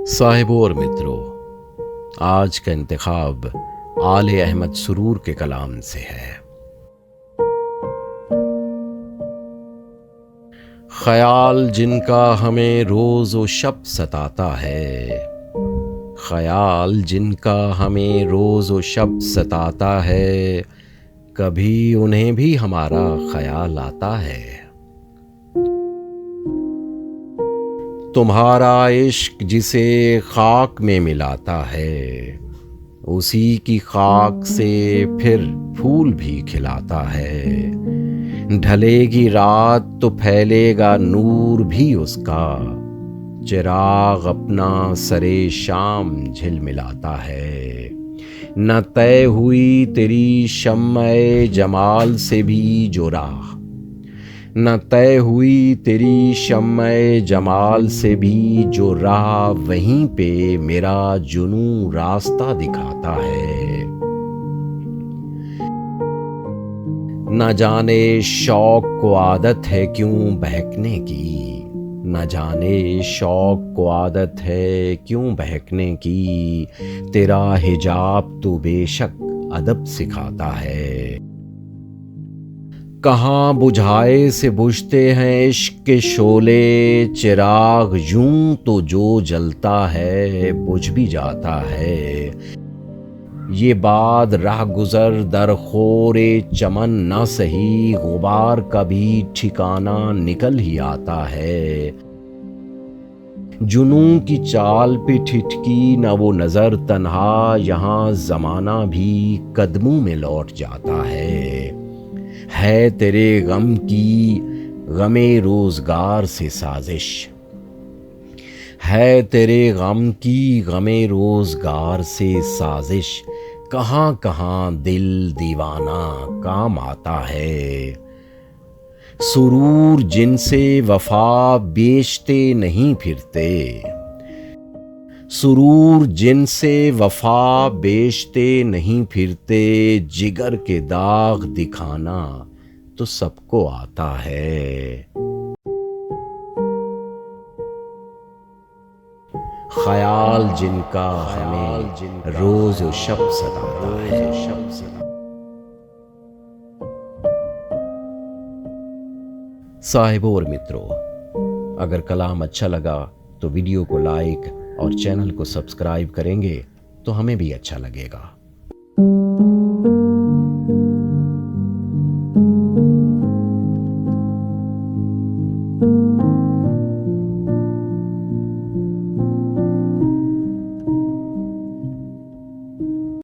साहिबों और मित्रों, आज का इंतखाब आले अहमद सुरूर के कलाम से है। ख्याल जिनका हमें रोज व शब सताता है, ख्याल जिनका हमें रोज व शब सताता है, कभी उन्हें भी हमारा ख्याल आता है। तुम्हारा इश्क जिसे खाक में मिलाता है, उसी की खाक से फिर फूल भी खिलाता है। ढलेगी रात तो फैलेगा नूर भी उसका, चिराग अपना सरे शाम झिलमिलाता है। न तय हुई तेरी शम्मे जमाल से भी जो राह, न तय हुई तेरी शम्मे जमाल से भी जो राह, वहीं पे मेरा जुनून रास्ता दिखाता है। न जाने शौक को आदत है क्यों बहकने की, न जाने शौक को आदत है क्यों बहकने की, तेरा हिजाब तो बेशक अदब सिखाता है। कहाँ बुझाए से बुझते हैं इश्क के शोले, चिराग यूं तो जो जलता है बुझ भी जाता है। ये बाद राह गुजर दर खोरे चमन न सही, गुबार का भी ठिकाना निकल ही आता है। जुनून की चाल पे ठिठकी न वो नजर तन्हा, यहाँ जमाना भी कदमों में लौट जाता है तेरे गम की गमे रोजगार से साजिश, है तेरे गम की गमे रोजगार से साजिश, कहाँ कहाँ दिल दीवाना काम आता है। सुरूर जिनसे वफा बेचते नहीं फिरते, सुरूर जिनसे वफा बेचते नहीं फिरते, जिगर के दाग दिखाना तो सबको आता है। ख्याल जिनका हमें रोज व शब सताता है। साहिबों और मित्रों, अगर कलाम अच्छा लगा तो वीडियो को लाइक और चैनल को सब्सक्राइब करेंगे तो हमें भी अच्छा लगेगा।